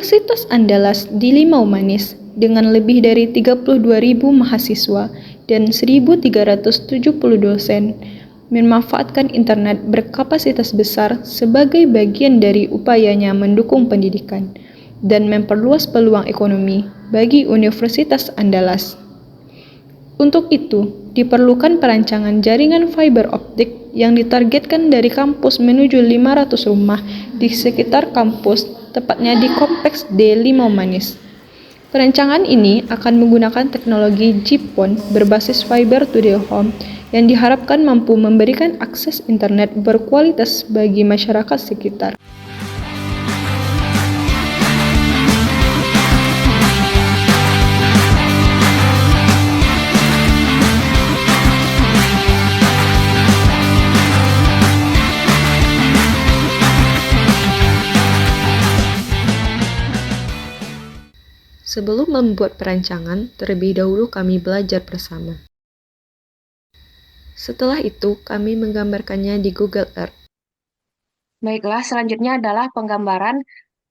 Universitas Andalas di Limau Manis dengan lebih dari 32.000 mahasiswa dan 1.370 dosen memanfaatkan internet berkapasitas besar sebagai bagian dari upayanya mendukung pendidikan dan memperluas peluang ekonomi bagi Universitas Andalas. Untuk itu, diperlukan perancangan jaringan fiber optik yang ditargetkan dari kampus menuju 500 rumah di sekitar kampus, tepatnya di Kompleks D Limau Manis. Perancangan ini akan menggunakan teknologi GPON berbasis fiber to the home yang diharapkan mampu memberikan akses internet berkualitas bagi masyarakat sekitar. Sebelum membuat perancangan, terlebih dahulu kami belajar bersama. Setelah itu, kami menggambarkannya di Google Earth. Baiklah, selanjutnya adalah penggambaran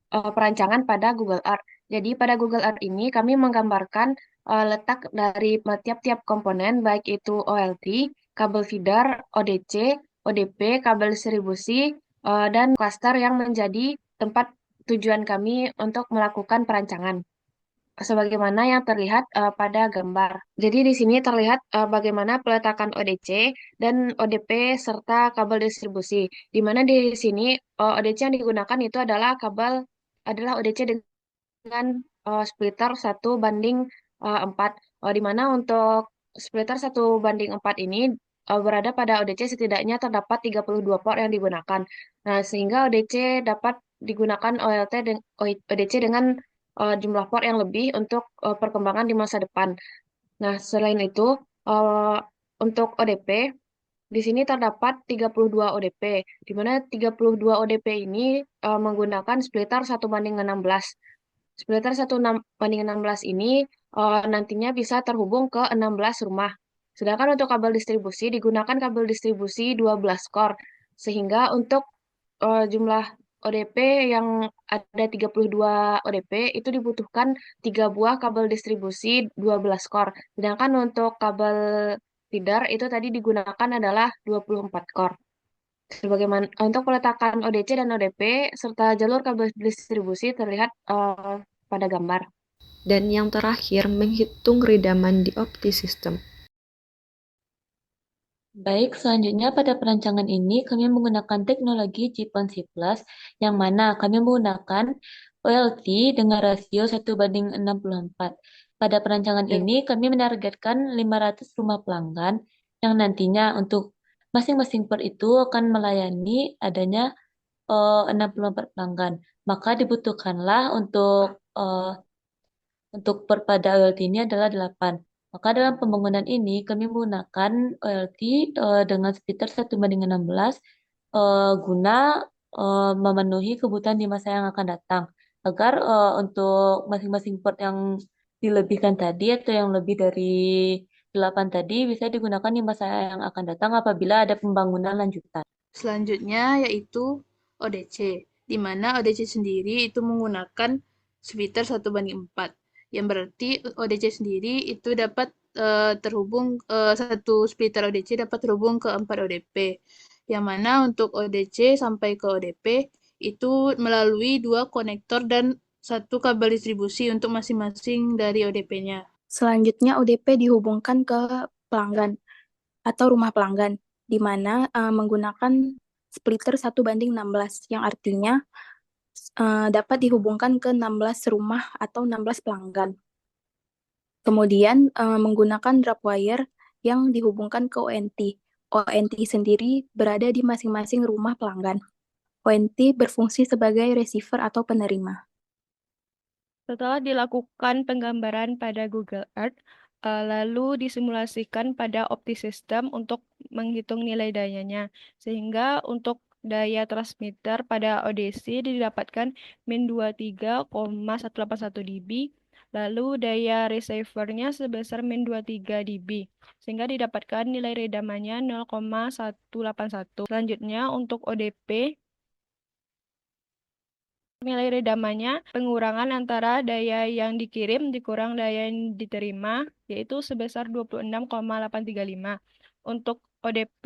perancangan pada Google Earth. Jadi pada Google Earth ini kami menggambarkan letak dari tiap-tiap komponen, baik itu OLT, kabel feeder, ODC, ODP, kabel distribusi, dan cluster yang menjadi tempat tujuan kami untuk melakukan perancangan. Sebagaimana yang terlihat pada gambar. Jadi di sini terlihat bagaimana peletakan ODC dan ODP serta kabel distribusi. Di mana di sini ODC yang digunakan itu adalah ODC dengan splitter 1:4. Di mana untuk splitter 1:4 ini berada pada ODC setidaknya terdapat 32 port yang digunakan. Nah, sehingga ODC dapat digunakan ODC dengan jumlah port yang lebih untuk perkembangan di masa depan. Nah, selain itu, eh, untuk ODP, di sini terdapat 32 ODP, di mana 32 ODP ini menggunakan splitter 1:16. Splitter 1:16 ini nantinya bisa terhubung ke 16 rumah. Sedangkan untuk kabel distribusi digunakan kabel distribusi 12 core. Sehingga untuk jumlah ODP yang ada 32 ODP itu dibutuhkan 3 buah kabel distribusi 12 core. Sedangkan untuk kabel feeder itu tadi digunakan adalah 24 core. Sebagaimana untuk peletakan ODC dan ODP serta jalur kabel distribusi terlihat pada gambar. Dan yang terakhir, menghitung redaman di OptiSystem. Baik, selanjutnya pada perancangan ini kami menggunakan teknologi GPON C+, yang mana kami menggunakan OLT dengan rasio 1:64. Pada perancangan ini kami menargetkan 500 rumah pelanggan yang nantinya untuk masing-masing port itu akan melayani adanya 64 pelanggan. Maka dibutuhkanlah untuk port pada OLT ini adalah 8. Maka dalam pembangunan ini kami menggunakan OLT dengan splitter 1:16 guna memenuhi kebutuhan di masa yang akan datang. Agar untuk masing-masing port yang dilebihkan tadi atau yang lebih dari 8 tadi bisa digunakan di masa yang akan datang apabila ada pembangunan lanjutan. Selanjutnya yaitu ODC, di mana ODC sendiri itu menggunakan splitter 1:4, yang berarti ODC sendiri itu dapat terhubung, satu splitter ODC dapat terhubung ke 4 ODP, yang mana untuk ODC sampai ke ODP itu melalui 2 konektor dan 1 kabel distribusi untuk masing-masing dari ODP-nya. Selanjutnya ODP dihubungkan ke pelanggan atau rumah pelanggan, di mana menggunakan splitter 1:16, yang artinya dapat dihubungkan ke 16 rumah atau 16 pelanggan. Kemudian menggunakan drop wire yang dihubungkan ke ONT. ONT sendiri berada di masing-masing rumah pelanggan. ONT berfungsi sebagai receiver atau penerima. Setelah dilakukan penggambaran pada Google Earth, lalu disimulasikan pada OptiSystem untuk menghitung nilai dayanya. Sehingga untuk daya transmitter pada ODC didapatkan min 23,181 dB, lalu daya receivernya sebesar min 23 dB, sehingga didapatkan nilai redamannya 0,181. Selanjutnya untuk ODP nilai redamannya pengurangan antara daya yang dikirim dikurang daya yang diterima, yaitu sebesar 26,835. Untuk ODP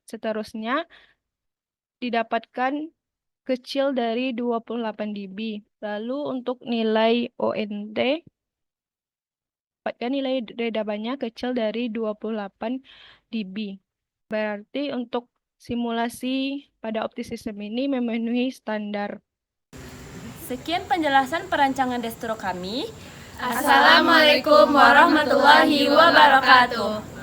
seterusnya didapatkan kecil dari 28 dB. Lalu untuk nilai ONT, dapatkan nilai redamannya kecil dari 28 dB. Berarti untuk simulasi pada OptiSystem ini memenuhi standar. Sekian penjelasan perancangan distro kami. Assalamualaikum warahmatullahi wabarakatuh.